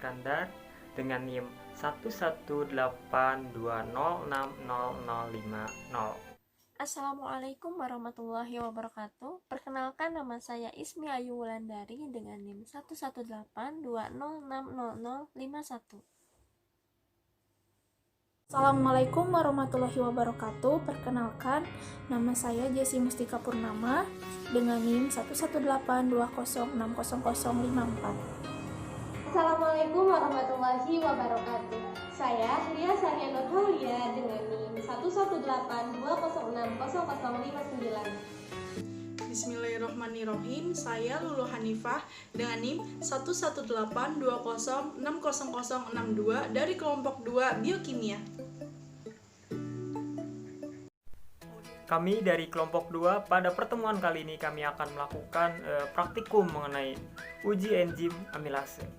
Iskandar dengan NIM 11820600050. Assalamualaikum warahmatullahi wabarakatuh. Perkenalkan, nama saya Ismi Ayu Wulandari dengan NIM 11820600051. Assalamualaikum warahmatullahi wabarakatuh. Perkenalkan, nama saya Jessi Mustika Purnama dengan NIM 11820600054. Assalamualaikum warahmatullahi wabarakatuh. Saya Lia Sania Nurhaulia dengan NIM 11820600059. Bismillahirrahmanirrahim. Saya Lulu Hanifah dengan NIM 11820600062 dari kelompok 2 Biokimia. Kami dari kelompok 2 pada pertemuan kali ini kami akan melakukan praktikum mengenai uji enzim amilase.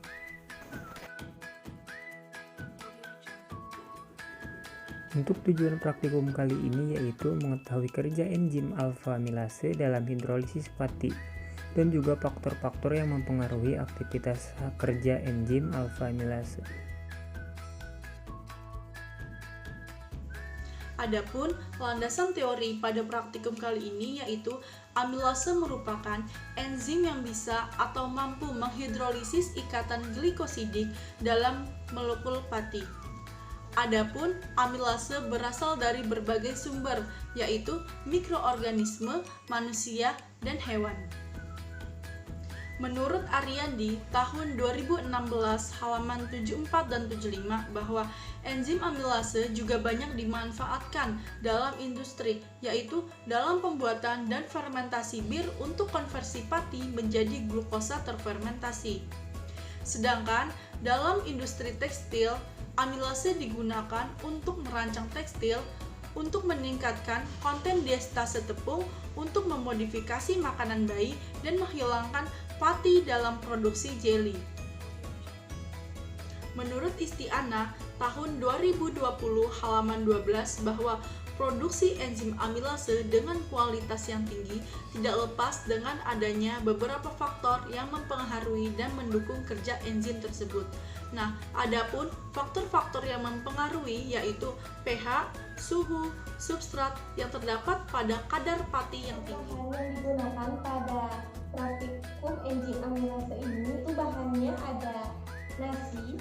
Untuk tujuan praktikum kali ini yaitu mengetahui kerja enzim alfa amilase dalam hidrolisis fatty dan juga faktor-faktor yang mempengaruhi aktivitas kerja enzim alfa amilase. Adapun landasan teori pada praktikum kali ini yaitu amilase merupakan enzim yang bisa atau mampu menghidrolisis ikatan glikosidik dalam molekul fatty. Adapun amilase berasal dari berbagai sumber, yaitu mikroorganisme, manusia, dan hewan. Menurut Ariandi, tahun 2016 halaman 74 dan 75 bahwa enzim amilase juga banyak dimanfaatkan dalam industri, yaitu dalam pembuatan dan fermentasi bir untuk konversi pati menjadi glukosa terfermentasi. Sedangkan dalam industri tekstil, amilase digunakan untuk merancang tekstil, untuk meningkatkan konten diastase tepung, untuk memodifikasi makanan bayi, dan menghilangkan pati dalam produksi jelly. Menurut Istiana, tahun 2020 halaman 12 bahwa produksi enzim amilase dengan kualitas yang tinggi tidak lepas dengan adanya beberapa faktor yang mempengaruhi dan mendukung kerja enzim tersebut. Nah, adapun faktor-faktor yang mempengaruhi yaitu pH, suhu, substrat yang terdapat pada kadar pati yang tinggi. Bahan yang digunakan pada praktikum enzim amilase ini itu bahannya ada nasi,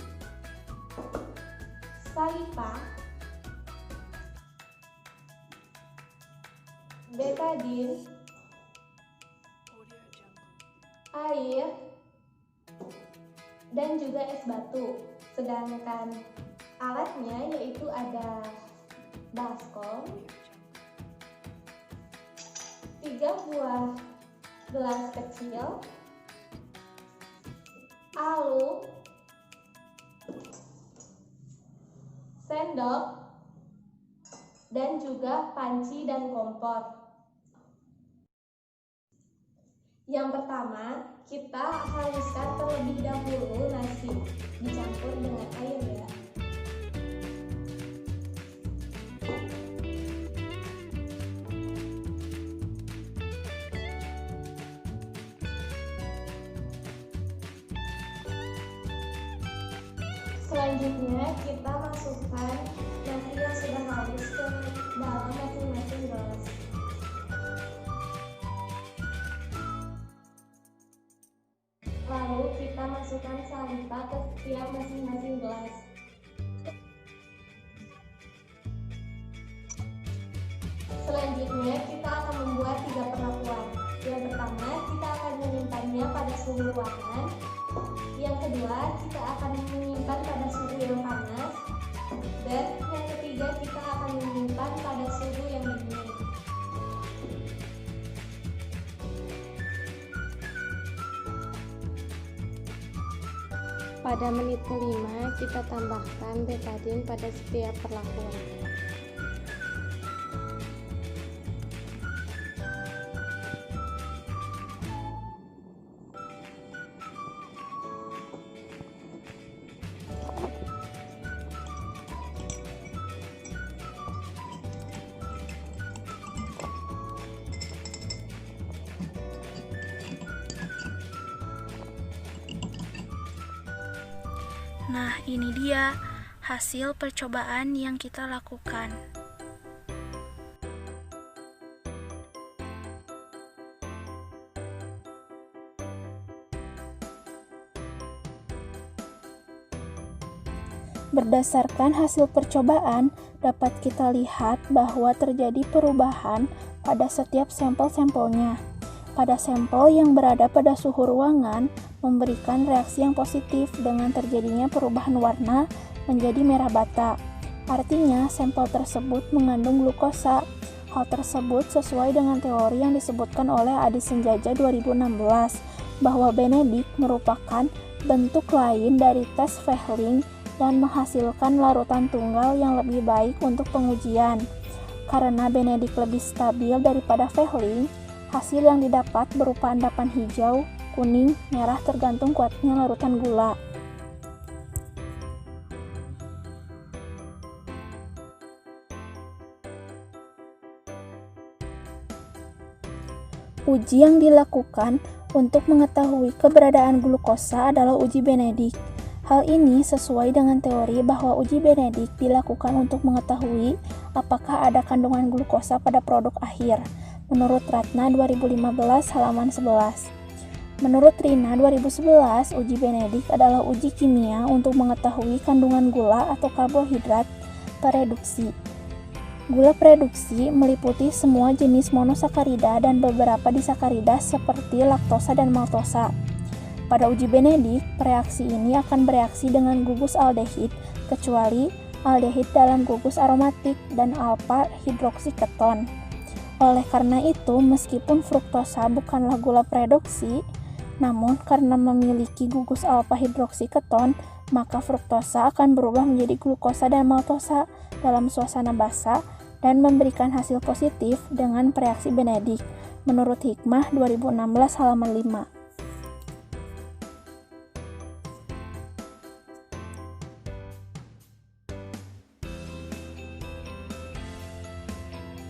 salipa, betadin, air, dan juga es batu. Sedangkan alatnya yaitu ada baskom, 3 buah gelas kecil, alu, sendok, dan juga panci dan kompor. Yang pertama, kita haluskan terlebih dahulu nasi, dicampur dengan air ya. Selanjutnya kita masukkan nasi yang sudah halus ke dalam masing-masing gelas. Lalu kita masukkan saliva ke setiap masing-masing gelas. Selanjutnya kita akan membuat 3 perlakuan. Yang pertama, kita akan menyimpannya pada suhu ruangan. Yang kedua, kita akan menyimpan pada suhu yang panas. Dan yang ketiga, kita akan menyimpan pada suhu yang dingin. Pada menit kelima, kita tambahkan betadin pada setiap perlakuan. Nah, ini dia hasil percobaan yang kita lakukan. Berdasarkan hasil percobaan, dapat kita lihat bahwa terjadi perubahan pada setiap sampel-sampelnya. Pada sampel yang berada pada suhu ruangan, memberikan reaksi yang positif dengan terjadinya perubahan warna menjadi merah bata. Artinya, sampel tersebut mengandung glukosa. Hal tersebut sesuai dengan teori yang disebutkan oleh Adi Senjaja 2016, bahwa Benedict merupakan bentuk lain dari tes Fehling dan menghasilkan larutan tunggal yang lebih baik untuk pengujian. Karena Benedict lebih stabil daripada Fehling, hasil yang didapat berupa endapan hijau, kuning, merah tergantung kuatnya larutan gula. Uji yang dilakukan untuk mengetahui keberadaan glukosa adalah uji Benedict. Hal ini sesuai dengan teori bahwa uji Benedict dilakukan untuk mengetahui apakah ada kandungan glukosa pada produk akhir, menurut Ratna 2015 halaman 11. Menurut Rina 2011, uji Benedict adalah uji kimia untuk mengetahui kandungan gula atau karbohidrat prereduksi. Gula prereduksi meliputi semua jenis monosakarida dan beberapa disakarida seperti laktosa dan maltosa. Pada uji Benedict, reaksi ini akan bereaksi dengan gugus aldehid, kecuali aldehid dalam gugus aromatik dan alpha hidroksiketon. Oleh karena itu, meskipun fruktosa bukanlah gula prereduksi, namun karena memiliki gugus alpha hidroksiketon, maka fruktosa akan berubah menjadi glukosa dan maltosa dalam suasana basa dan memberikan hasil positif dengan reaksi Benedict, menurut Hikmah 2016 halaman 5.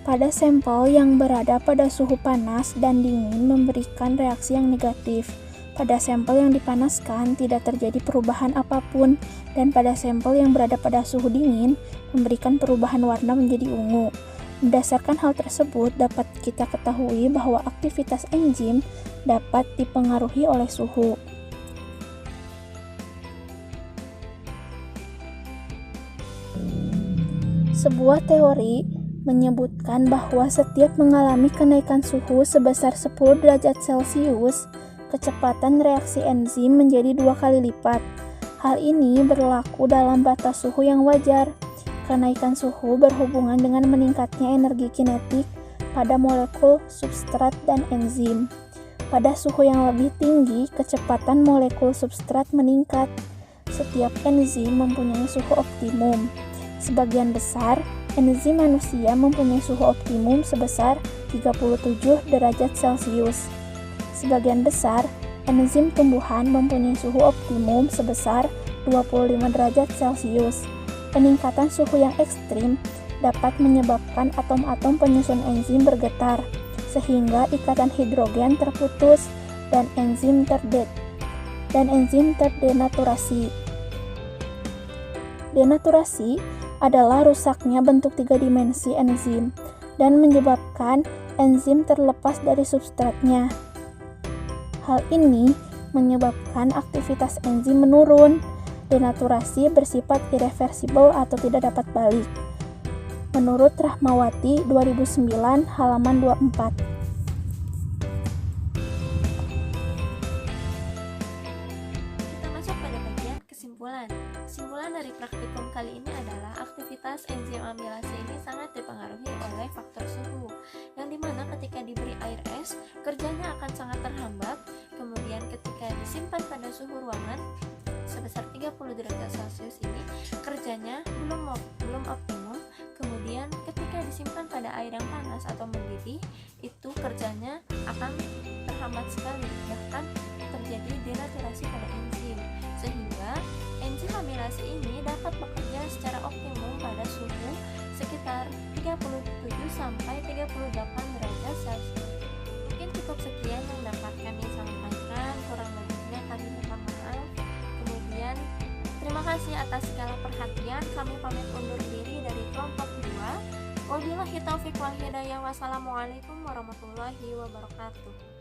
Pada sampel yang berada pada suhu panas dan dingin memberikan reaksi yang negatif. Pada sampel yang dipanaskan tidak terjadi perubahan apapun, dan pada sampel yang berada pada suhu dingin memberikan perubahan warna menjadi ungu. Berdasarkan hal tersebut, dapat kita ketahui bahwa aktivitas enzim dapat dipengaruhi oleh suhu. Sebuah teori menyebutkan bahwa setiap mengalami kenaikan suhu sebesar 10 derajat Celcius, kecepatan reaksi enzim menjadi 2 kali lipat. Hal ini berlaku dalam batas suhu yang wajar. Kenaikan suhu berhubungan dengan meningkatnya energi kinetik pada molekul substrat dan enzim. Pada suhu yang lebih tinggi, kecepatan molekul substrat meningkat. Setiap enzim mempunyai suhu optimum. Sebagian besar enzim manusia mempunyai suhu optimum sebesar 37 derajat Celcius. Sebagian besar enzim tumbuhan mempunyai suhu optimum sebesar 25 derajat Celcius. Peningkatan suhu yang ekstrim dapat menyebabkan atom-atom penyusun enzim bergetar, sehingga ikatan hidrogen terputus dan enzim terdenaturasi. Denaturasi adalah rusaknya bentuk 3 dimensi enzim dan menyebabkan enzim terlepas dari substratnya. Hal ini menyebabkan aktivitas enzim menurun. Denaturasi bersifat irreversibel atau tidak dapat balik. Menurut Rahmawati 2009 halaman 24. Kita masuk pada bagian kesimpulan. Kesimpulan dari praktikum kali ini adalah aktivitas enzim amilase ini sangat dipengaruhi oleh faktor suhu, yang dimana ketika diberi air es, kerjanya akan sangat terhambat. Kemudian ketika disimpan pada suhu ruangan sebesar 30 derajat Celcius ini, kerjanya belum optimum. Kemudian ketika disimpan pada air yang panas atau mendidih, itu kerjanya akan terhambat sekali, bahkan terjadi denaturasi pada enzim, sehingga enzim amilase ini dapat bekerja secara optimum pada suhu sekitar 37 sampai 38 derajat Celcius. Mungkin cukup sekian yang dapat kami sampaikan, kurang lebihnya kami mohon maaf. Kemudian terima kasih kasih atas segala perhatian. Kami pamit undur diri dari kelompok 2. Wabillahi taufiq wal hidayah. Wassalamualaikum warahmatullahi wabarakatuh.